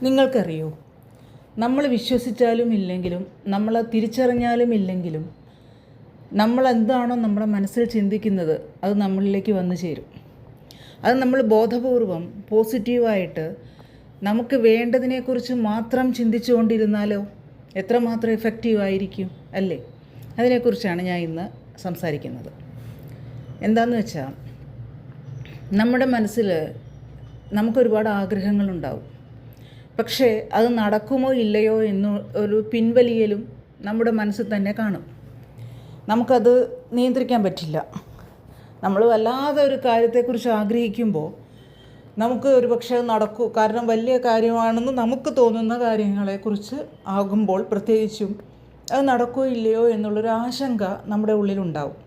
നിങ്ങൾക്കറിയോ, നമ്മൾ വിശ്വസിച്ചാലും ഇല്ലെങ്കിലും, നമ്മൾ തിരിച്ചറിഞ്ഞാലും ഇല്ലെങ്കിലും, നമ്മൾ എന്താണോ നമ്മുടെ മനസ്സിൽ ചിന്തിക്കുന്നത് അത് നമ്മളിലേക്ക് വന്നു ചേരും. അത് നമ്മൾ ബോധപൂർവം പോസിറ്റീവായിട്ട് നമുക്ക് വേണ്ടതിനെക്കുറിച്ച് മാത്രം ചിന്തിച്ചുകൊണ്ടിരുന്നാലോ എത്രമാത്രം എഫക്റ്റീവായിരിക്കും അല്ലേ? അതിനെക്കുറിച്ചാണ് ഞാൻ ഇന്ന് സംസാരിക്കുന്നത്. എന്താണെന്ന് വെച്ചാൽ, നമ്മുടെ മനസ്സിൽ നമുക്കൊരുപാട് ആഗ്രഹങ്ങളുണ്ടാവും. പക്ഷേ അത് നടക്കുമോ ഇല്ലയോ എന്ന് ഒരു പിൻവലിയലും നമ്മുടെ മനസ്സിൽ തന്നെ കാണും. നമുക്കത് നിയന്ത്രിക്കാൻ പറ്റില്ല. നമ്മൾ വല്ലാതെ ഒരു കാര്യത്തെക്കുറിച്ച് ആഗ്രഹിക്കുമ്പോൾ നമുക്ക് ഒരു പക്ഷേ അത് നടക്കൂ, കാരണം വലിയ കാര്യമാണെന്ന് നമുക്ക് തോന്നുന്ന കാര്യങ്ങളെക്കുറിച്ച് ആകുമ്പോൾ പ്രത്യേകിച്ചും അത് നടക്കുമോ ഇല്ലയോ എന്നുള്ളൊരു ആശങ്ക നമ്മുടെ ഉള്ളിലുണ്ടാവും.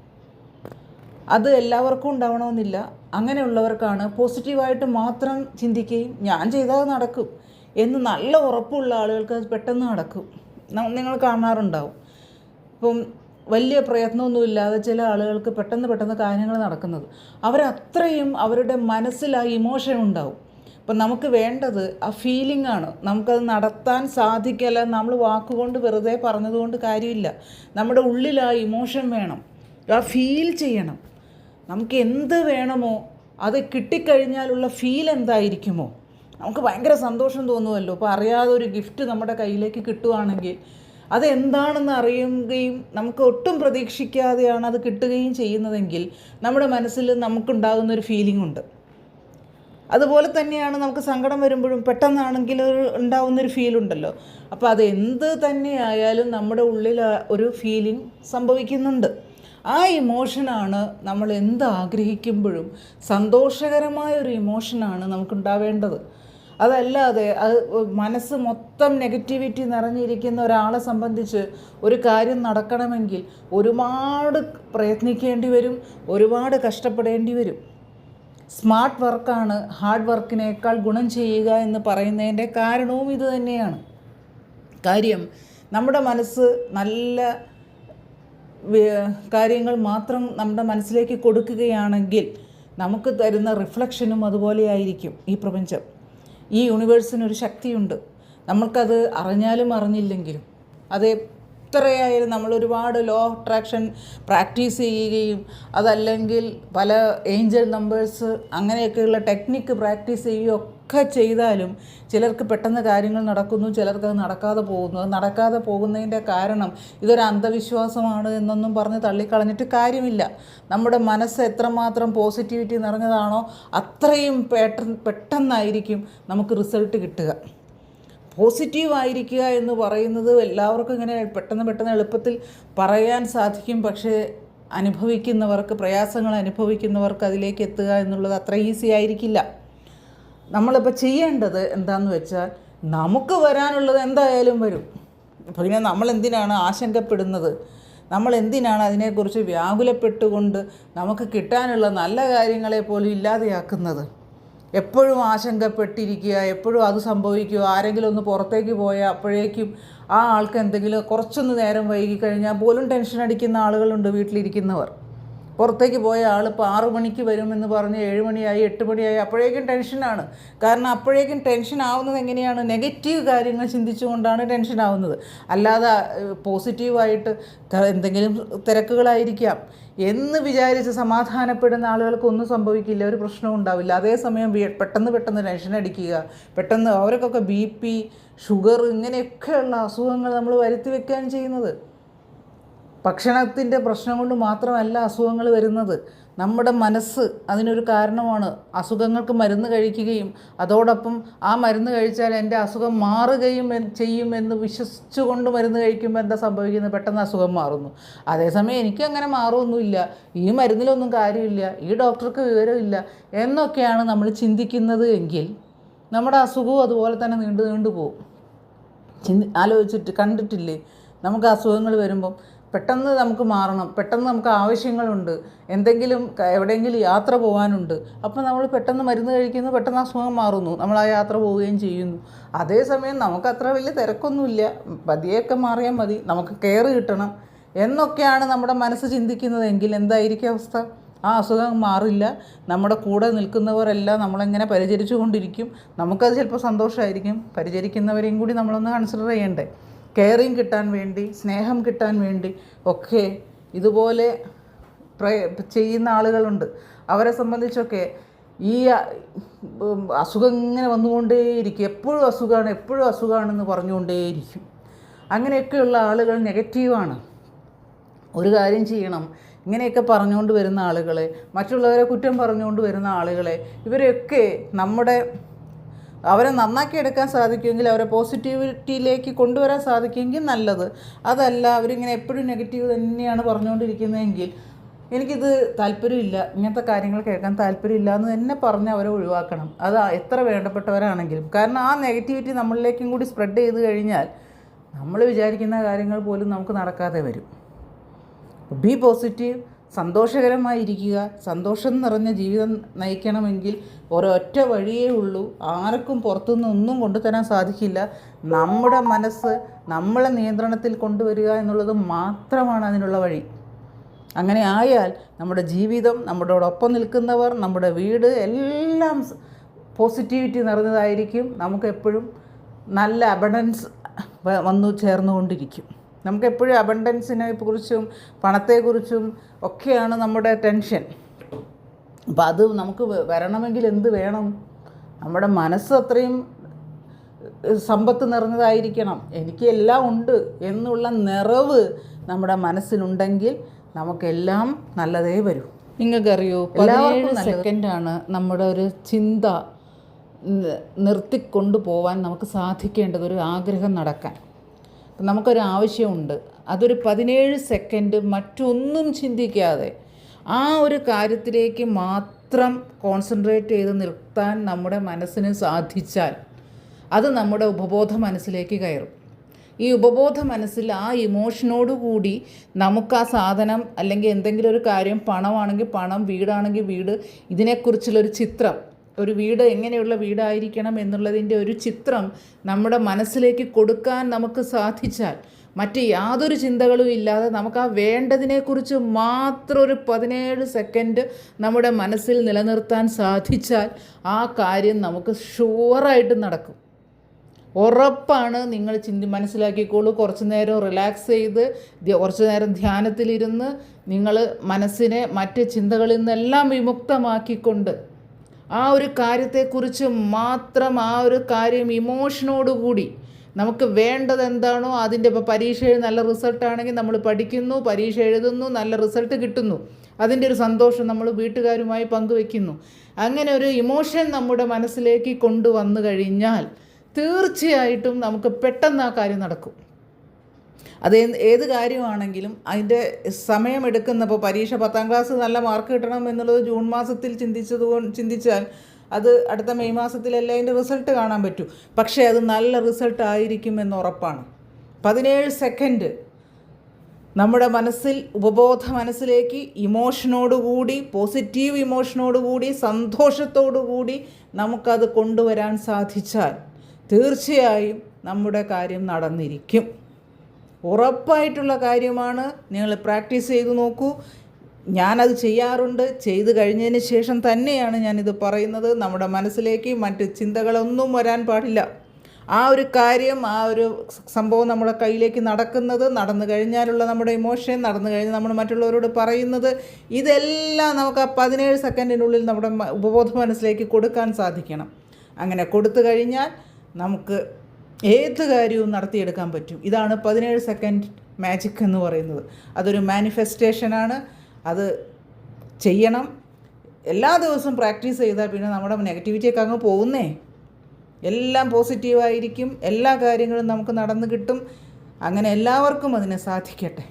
അത് എല്ലാവർക്കും ഉണ്ടാവണമെന്നില്ല. അങ്ങനെയുള്ളവർക്കാണ് പോസിറ്റീവായിട്ട് മാത്രം ചിന്തിക്കുകയും ഞാൻ ചെയ്താൽ നടക്കും എന്ന് നല്ല ഉറപ്പുള്ള ആളുകൾക്ക് അത് പെട്ടെന്ന് നടക്കും. നിങ്ങൾ കാണാറുണ്ടാവും. ഇപ്പം വലിയ പ്രയത്നമൊന്നുമില്ലാതെ ചില ആളുകൾക്ക് പെട്ടെന്ന് കാര്യങ്ങൾ നടക്കുന്നത്, അവരത്രയും അവരുടെ മനസ്സിൽ ആ ഇമോഷൻ ഉണ്ടാവും. അപ്പം നമുക്ക് വേണ്ടത് ആ ഫീലിംഗ് ആണ്. നമുക്കത് നടത്താൻ സാധിക്കില്ല. നമ്മൾ വാക്കുകൊണ്ട് വെറുതെ പറഞ്ഞതുകൊണ്ട് കാര്യമില്ല. നമ്മുടെ ഉള്ളിൽ ആ ഇമോഷൻ വേണം, ആ ഫീൽ ചെയ്യണം. നമുക്ക് എന്ത് വേണമോ അത് കിട്ടിക്കഴിഞ്ഞാലുള്ള ഫീൽ എന്തായിരിക്കുമോ, നമുക്ക് ഭയങ്കര സന്തോഷം തോന്നുമല്ലോ. അപ്പോൾ അറിയാതെ ഒരു ഗിഫ്റ്റ് നമ്മുടെ കയ്യിലേക്ക് കിട്ടുകയാണെങ്കിൽ അതെന്താണെന്ന് അറിയുകയും നമുക്ക് ഒട്ടും പ്രതീക്ഷിക്കാതെയാണ് അത് കിട്ടുകയും ചെയ്യുന്നതെങ്കിൽ നമ്മുടെ മനസ്സിൽ നമുക്കുണ്ടാകുന്നൊരു ഫീലിംഗ് ഉണ്ട്. അതുപോലെ തന്നെയാണ് നമുക്ക് സങ്കടം വരുമ്പോഴും പെട്ടെന്നാണെങ്കിൽ ഉണ്ടാകുന്നൊരു ഫീലുണ്ടല്ലോ. അപ്പോൾ അത് എന്ത് തന്നെയായാലും നമ്മുടെ ഉള്ളിൽ ഒരു ഫീലിംഗ് സംഭവിക്കുന്നുണ്ട്. ആ ഇമോഷനാണ് നമ്മൾ എന്ത് ആഗ്രഹിക്കുമ്പോഴും സന്തോഷകരമായ ഒരു ഇമോഷനാണ് നമുക്കുണ്ടാവേണ്ടത്. അതല്ലാതെ അത് മനസ്സ് മൊത്തം നെഗറ്റിവിറ്റി നിറഞ്ഞിരിക്കുന്ന ഒരാളെ സംബന്ധിച്ച് ഒരു കാര്യം നടക്കണമെങ്കിൽ ഒരുപാട് പ്രയത്നിക്കേണ്ടി വരും, ഒരുപാട് കഷ്ടപ്പെടേണ്ടി വരും. സ്മാർട്ട് വർക്കാണ് ഹാർഡ് വർക്കിനേക്കാൾ ഗുണം ചെയ്യുക എന്ന് പറയുന്നതിൻ്റെ കാരണവും ഇത് തന്നെയാണ്. കാര്യം, നമ്മുടെ മനസ്സ് നല്ല കാര്യങ്ങൾ മാത്രം നമ്മുടെ മനസ്സിലേക്ക് കൊടുക്കുകയാണെങ്കിൽ നമുക്ക് തരുന്ന റിഫ്ലക്ഷനും അതുപോലെ ആയിരിക്കും. ഈ പ്രപഞ്ചം, ഈ യൂണിവേഴ്സിനൊരു ശക്തിയുണ്ട്. നമ്മൾക്കത് അറിഞ്ഞാലും അറിഞ്ഞില്ലെങ്കിലും. അത് എത്രയായാലും നമ്മൾ ഒരുപാട് ലോ ഓഫ് അട്രാക്ഷൻ പ്രാക്ടീസ് ചെയ്യുകയും അതല്ലെങ്കിൽ പല ഏഞ്ചൽ നമ്പേഴ്സ് അങ്ങനെയൊക്കെയുള്ള ടെക്നിക്ക് പ്രാക്ടീസ് ചെയ്യുകയും ഒക്കെ ചെയ്താലും ചിലർക്ക് പെട്ടെന്ന് കാര്യങ്ങൾ നടക്കുന്നു, ചിലർക്കത് നടക്കാതെ പോകുന്നു. അത് നടക്കാതെ പോകുന്നതിൻ്റെ കാരണം ഇതൊരു അന്ധവിശ്വാസമാണ് എന്നൊന്നും പറഞ്ഞ് തള്ളിക്കളഞ്ഞിട്ട് കാര്യമില്ല. നമ്മുടെ മനസ്സ് എത്രമാത്രം പോസിറ്റിവിറ്റി നിറഞ്ഞതാണോ അത്രയും പെട്ടെന്നായിരിക്കും നമുക്ക് റിസൾട്ട് കിട്ടുക. പോസിറ്റീവായിരിക്കുക എന്ന് പറയുന്നത് എല്ലാവർക്കും ഇങ്ങനെ പെട്ടെന്ന് എളുപ്പത്തിൽ പറയാൻ സാധിക്കും. പക്ഷേ അനുഭവിക്കുന്നവർക്ക്, പ്രയാസങ്ങൾ അനുഭവിക്കുന്നവർക്ക് അതിലേക്ക് എത്തുക എന്നുള്ളത് അത്ര ഈസി ആയിരിക്കില്ല. നമ്മളിപ്പോൾ ചെയ്യേണ്ടത് എന്താണെന്ന് വെച്ചാൽ, നമുക്ക് വരാനുള്ളത് എന്തായാലും വരും. പിന്നെ നമ്മൾ എന്തിനാണ് ആശങ്കപ്പെടുന്നത്? നമ്മൾ എന്തിനാണ് അതിനെക്കുറിച്ച് വ്യാകുലപ്പെട്ടുകൊണ്ട് നമുക്ക് കിട്ടാനുള്ള നല്ല കാര്യങ്ങളെ പോലും ഇല്ലാതെയാക്കുന്നത്? എപ്പോഴും ആശങ്കപ്പെട്ടിരിക്കുക, എപ്പോഴും അത് സംഭവിക്കുക. ആരെങ്കിലും ഒന്ന് പുറത്തേക്ക് പോയാൽ അപ്പോഴേക്കും ആ ആൾക്ക് എന്തെങ്കിലും കുറച്ചൊന്ന് നേരം വൈകിക്കഴിഞ്ഞാൽ പോലും ടെൻഷൻ അടിക്കുന്ന ആളുകളുണ്ട്. വീട്ടിലിരിക്കുന്നവർ പുറത്തേക്ക് പോയ ആൾ ഇപ്പോൾ 6 മണിക്ക് വരുമെന്ന് പറഞ്ഞ് 7 മണിയായി 8 മണിയായി അപ്പോഴേക്കും ടെൻഷനാണ്. കാരണം അപ്പോഴേക്കും ടെൻഷൻ ആവുന്നത് എങ്ങനെയാണ്? നെഗറ്റീവ് കാര്യങ്ങൾ ചിന്തിച്ചുകൊണ്ടാണ് ടെൻഷൻ ആവുന്നത്. അല്ലാതെ പോസിറ്റീവായിട്ട് എന്തെങ്കിലും തിരക്കുകളായിരിക്കാം എന്ന് വിചാരിച്ച് സമാധാനപ്പെടുന്ന ആളുകൾക്കൊന്നും സംഭവിക്കില്ല, ഒരു പ്രശ്നവും ഉണ്ടാവില്ല. അതേസമയം പെട്ടെന്ന് ടെൻഷൻ അടിക്കുക, പെട്ടെന്ന് അവർക്കൊക്കെ BP, ഷുഗർ ഇങ്ങനെയൊക്കെയുള്ള അസുഖങ്ങൾ നമ്മൾ വരുത്തി വെക്കുകയാണ് ചെയ്യുന്നത്. ഭക്ഷണത്തിൻ്റെ പ്രശ്നം കൊണ്ട് മാത്രമല്ല അസുഖങ്ങൾ വരുന്നത്, നമ്മുടെ മനസ്സ് അതിനൊരു കാരണമാണ്. അസുഖങ്ങൾക്ക് മരുന്ന് കഴിക്കുകയും അതോടൊപ്പം ആ മരുന്ന് കഴിച്ചാൽ എൻ്റെ അസുഖം മാറുകയും ചെയ്യുമെന്ന് വിശ്വസിച്ചുകൊണ്ട് മരുന്ന് കഴിക്കുമ്പോൾ എന്താ സംഭവിക്കുന്നത്? പെട്ടെന്ന് അസുഖം മാറുന്നു. അതേസമയം എനിക്ക് അങ്ങനെ മാറുമൊന്നുമില്ല, ഈ മരുന്നിലൊന്നും കാര്യമില്ല, ഈ ഡോക്ടർക്ക് വിവരമില്ല എന്നൊക്കെയാണ് നമ്മൾ ചിന്തിക്കുന്നത് എങ്കിൽ നമ്മുടെ അസുഖവും അതുപോലെ തന്നെ നീണ്ടു പോകും. ആലോചിച്ചിട്ട് കണ്ടിട്ടില്ലേ? നമുക്ക് അസുഖങ്ങൾ വരുമ്പം പെട്ടെന്ന് നമുക്ക് മാറണം, പെട്ടെന്ന് നമുക്ക് ആവശ്യങ്ങളുണ്ട്, എന്തെങ്കിലും എവിടെയെങ്കിലും യാത്ര പോകാനുണ്ട്, അപ്പോൾ നമ്മൾ പെട്ടെന്ന് മരുന്ന് കഴിക്കുന്നു, പെട്ടെന്ന് അസുഖം മാറുന്നു, നമ്മൾ ആ യാത്ര പോവുകയും ചെയ്യുന്നു. അതേസമയം നമുക്കത്ര വലിയ തിരക്കൊന്നുമില്ല, പതിയൊക്കെ മാറിയാൽ മതി, നമുക്ക് കെയർ കിട്ടണം എന്നൊക്കെയാണ് നമ്മുടെ മനസ്സ് ചിന്തിക്കുന്നതെങ്കിൽ എന്തായിരിക്കും അവസ്ഥ? ആ അസുഖം മാറില്ല. നമ്മുടെ കൂടെ നിൽക്കുന്നവരെല്ലാം നമ്മളെങ്ങനെ പരിചരിച്ചു കൊണ്ടിരിക്കും. നമുക്കത് ചിലപ്പോൾ സന്തോഷമായിരിക്കും. പരിചരിക്കുന്നവരെയും കൂടി നമ്മളൊന്ന് കൺസിഡർ ചെയ്യണ്ടേ. കെയറിങ് കിട്ടാൻ വേണ്ടി, സ്നേഹം കിട്ടാൻ വേണ്ടി ഒക്കെ ഇതുപോലെ ചെയ്യുന്ന ആളുകളുണ്ട്. അവരെ സംബന്ധിച്ചൊക്കെ ഈ അസുഖം ഇങ്ങനെ വന്നുകൊണ്ടേയിരിക്കും. എപ്പോഴും അസുഖമാണെന്ന് പറഞ്ഞുകൊണ്ടേയിരിക്കും. അങ്ങനെയൊക്കെയുള്ള ആളുകൾ നെഗറ്റീവാണ്. ഒരു കാര്യം ചെയ്യണം, ഇങ്ങനെയൊക്കെ പറഞ്ഞുകൊണ്ട് വരുന്ന ആളുകളെ, മറ്റുള്ളവരെ കുറ്റം പറഞ്ഞുകൊണ്ട് വരുന്ന ആളുകളെ, ഇവരെയൊക്കെ അവരെ നന്നാക്കി എടുക്കാൻ സാധിക്കുമെങ്കിൽ, അവരെ പോസിറ്റിവിറ്റിയിലേക്ക് കൊണ്ടുവരാൻ സാധിക്കുമെങ്കിൽ നല്ലത്. അതല്ല അവരിങ്ങനെ എപ്പോഴും നെഗറ്റീവ് തന്നെയാണ് പറഞ്ഞുകൊണ്ടിരിക്കുന്നതെങ്കിൽ എനിക്കിത് താല്പര്യമില്ല, ഇങ്ങനത്തെ കാര്യങ്ങൾ കേൾക്കാൻ താല്പര്യമില്ല എന്ന് തന്നെ പറഞ്ഞ് അവരെ ഒഴിവാക്കണം. അത് എത്ര വേണ്ടപ്പെട്ടവരാണെങ്കിലും. കാരണം ആ നെഗറ്റിവിറ്റി നമ്മളിലേക്കും കൂടി സ്പ്രെഡ് ചെയ്ത് കഴിഞ്ഞാൽ നമ്മൾ വിചാരിക്കുന്ന കാര്യങ്ങൾ പോലും നമുക്ക് നടക്കാതെ വരും. ബി പോസിറ്റീവ്, സന്തോഷകരമായിരിക്കുക. സന്തോഷം നിറഞ്ഞ ജീവിതം നയിക്കണമെങ്കിൽ ഒരൊറ്റ വഴിയേ ഉള്ളൂ. ആർക്കും പുറത്തുനിന്ന് ഒന്നും കൊണ്ടുതരാൻ സാധിക്കില്ല. നമ്മുടെ മനസ്സ് നമ്മളെ നിയന്ത്രണത്തിൽ കൊണ്ടുവരിക എന്നുള്ളത് മാത്രമാണ് അതിനുള്ള വഴി. അങ്ങനെ ആയാൽ നമ്മുടെ ജീവിതം, നമ്മളോടൊപ്പം നിൽക്കുന്നവർ, നമ്മുടെ വീട് എല്ലാം പോസിറ്റിവിറ്റി നിറഞ്ഞതായിരിക്കും. നമുക്കെപ്പോഴും നല്ല അബണ്ടൻസ് വന്നു ചേർന്നുകൊണ്ടിരിക്കും. നമുക്കെപ്പോഴും അബണ്ടൻസിനെ കുറിച്ചും പണത്തെക്കുറിച്ചും ഒക്കെയാണ് നമ്മുടെ ടെൻഷൻ. അപ്പോൾ അത് നമുക്ക് വരണമെങ്കിൽ എന്ത് വേണം? നമ്മുടെ മനസ്സ് അത്രയും സമ്പത്ത് നിറഞ്ഞതായിരിക്കണം. എനിക്ക് എല്ലാം ഉണ്ട് എന്നുള്ള നിറവ് നമ്മുടെ മനസ്സിലുണ്ടെങ്കിൽ നമുക്കെല്ലാം നല്ലതേ വരൂ. നിങ്ങൾക്കറിയോ, 17 സെക്കൻഡാണ് നമ്മുടെ ഒരു ചിന്ത നിർത്തിക്കൊണ്ടു പോവാൻ നമുക്ക് സാധിക്കേണ്ടത്. ഒരു ആഗ്രഹം നടക്കാൻ നമുക്കൊരു ആവശ്യമുണ്ട്. അതൊരു 17 സെക്കൻഡ് മറ്റൊന്നും ചിന്തിക്കാതെ ആ ഒരു കാര്യത്തിലേക്ക് മാത്രം കോൺസെൻട്രേറ്റ് ചെയ്ത് നിർത്താൻ നമ്മുടെ മനസ്സിന് സാധിച്ചാൽ അത് നമ്മുടെ ഉപബോധ മനസ്സിലേക്ക് കയറും. ഈ ഉപബോധ മനസ്സിൽ ആ ഇമോഷനോടുകൂടി നമുക്ക് ആ സാധനം അല്ലെങ്കിൽ എന്തെങ്കിലും ഒരു കാര്യം, പണമാണെങ്കിൽ പണം, വീടാണെങ്കിൽ വീട്, ഇതിനെക്കുറിച്ചുള്ളൊരു ചിത്രം, ഒരു വീട് എങ്ങനെയുള്ള വീടായിരിക്കണം എന്നുള്ളതിൻ്റെ ഒരു ചിത്രം നമ്മുടെ മനസ്സിലേക്ക് കൊടുക്കാൻ നമുക്ക് സാധിച്ചാൽ, മറ്റ് യാതൊരു ചിന്തകളും ഇല്ലാതെ നമുക്ക് ആ വേണ്ടതിനെക്കുറിച്ച് മാത്രം ഒരു 17 സെക്കൻഡ് നമ്മുടെ മനസ്സിൽ നിലനിർത്താൻ സാധിച്ചാൽ ആ കാര്യം നമുക്ക് ഷുവറായിട്ട് നടക്കും. ഉറപ്പാണ്. നിങ്ങൾ മനസ്സിലാക്കിക്കോളൂ. കുറച്ച് നേരം റിലാക്സ് ചെയ്ത് കുറച്ച് നേരം ധ്യാനത്തിലിരുന്ന് നിങ്ങൾ മനസ്സിനെ മറ്റ് ചിന്തകളിൽ നിന്നെല്ലാം വിമുക്തമാക്കിക്കൊണ്ട് ആ ഒരു കാര്യത്തെക്കുറിച്ച് മാത്രം, ആ ഒരു കാര്യം ഇമോഷനോടുകൂടി നമുക്ക് വേണ്ടത് എന്താണോ അതിൻ്റെ, ഇപ്പോൾ പരീക്ഷയിൽ നല്ല റിസൾട്ടാണെങ്കിൽ നമ്മൾ പഠിക്കുന്നു, പരീക്ഷ എഴുതുന്നു, നല്ല റിസൾട്ട് കിട്ടുന്നു, അതിൻ്റെ ഒരു സന്തോഷം നമ്മൾ വീട്ടുകാരുമായി പങ്കുവെക്കുന്നു. അങ്ങനെ ഒരു ഇമോഷൻ നമ്മുടെ മനസ്സിലേക്ക് കൊണ്ടുവന്നു കഴിഞ്ഞാൽ തീർച്ചയായിട്ടും നമുക്ക് പെട്ടെന്ന് ആ കാര്യം നടക്കും. അത് ഏത് കാര്യമാണെങ്കിലും അതിൻ്റെ സമയമെടുക്കുന്ന, ഇപ്പോൾ പരീക്ഷ 10ാം ക്ലാസ് നല്ല മാർക്ക് കിട്ടണം എന്നുള്ളത് ജൂൺ മാസത്തിൽ ചിന്തിച്ചാൽ അത് അടുത്ത മെയ് മാസത്തിലല്ലേ അതിൻ്റെ റിസൾട്ട് കാണാൻ പറ്റൂ. പക്ഷേ അത് നല്ല റിസൾട്ട് ആയിരിക്കും എന്നുറപ്പാണ്. 17 സെക്കൻഡ് നമ്മുടെ മനസ്സിൽ, ഉപബോധ മനസ്സിലേക്ക് ഇമോഷനോടുകൂടി, പോസിറ്റീവ് ഇമോഷനോടുകൂടി, സന്തോഷത്തോടുകൂടി നമുക്കത് കൊണ്ടുവരാൻ സാധിച്ചാൽ തീർച്ചയായും നമ്മുടെ കാര്യം നടന്നിരിക്കും. ഉറപ്പായിട്ടുള്ള കാര്യമാണ്. നിങ്ങൾ പ്രാക്ടീസ് ചെയ്ത് നോക്കൂ. ഞാനത് ചെയ്യാറുണ്ട്. ചെയ്ത് കഴിഞ്ഞതിന് ശേഷം തന്നെയാണ് ഞാനിത് പറയുന്നത്. നമ്മുടെ മനസ്സിലേക്ക് മറ്റ് ചിന്തകളൊന്നും വരാൻ പാടില്ല. ആ ഒരു കാര്യം, ആ ഒരു സംഭവം നമ്മുടെ കയ്യിലേക്ക് നടന്നു കഴിഞ്ഞാലുള്ള നമ്മുടെ ഇമോഷൻ, നടന്നു കഴിഞ്ഞ് നമ്മൾ മറ്റുള്ളവരോട് പറയുന്നത്, ഇതെല്ലാം നമുക്ക് ആ 17 സെക്കൻഡിനുള്ളിൽ നമ്മുടെ ഉപബോധ മനസ്സിലേക്ക് കൊടുക്കാൻ സാധിക്കണം. അങ്ങനെ കൊടുത്തു കഴിഞ്ഞാൽ നമുക്ക് ഏത് കാര്യവും നടത്തിയെടുക്കാൻ പറ്റും. ഇതാണ് 17 സെക്കൻഡ് മാജിക് എന്ന് പറയുന്നത്. അതൊരു മാനിഫെസ്റ്റേഷനാണ്. അത് ചെയ്യണം. എല്ലാ ദിവസവും പ്രാക്ടീസ് ചെയ്താൽ പിന്നെ നമ്മുടെ നെഗറ്റിവിറ്റിയൊക്കെ അങ്ങ് പോകുന്നേ. എല്ലാം പോസിറ്റീവായിരിക്കും. എല്ലാ കാര്യങ്ങളും നമുക്ക് നടന്നു കിട്ടും. അങ്ങനെ എല്ലാവർക്കും അതിന് സാധിക്കട്ടെ.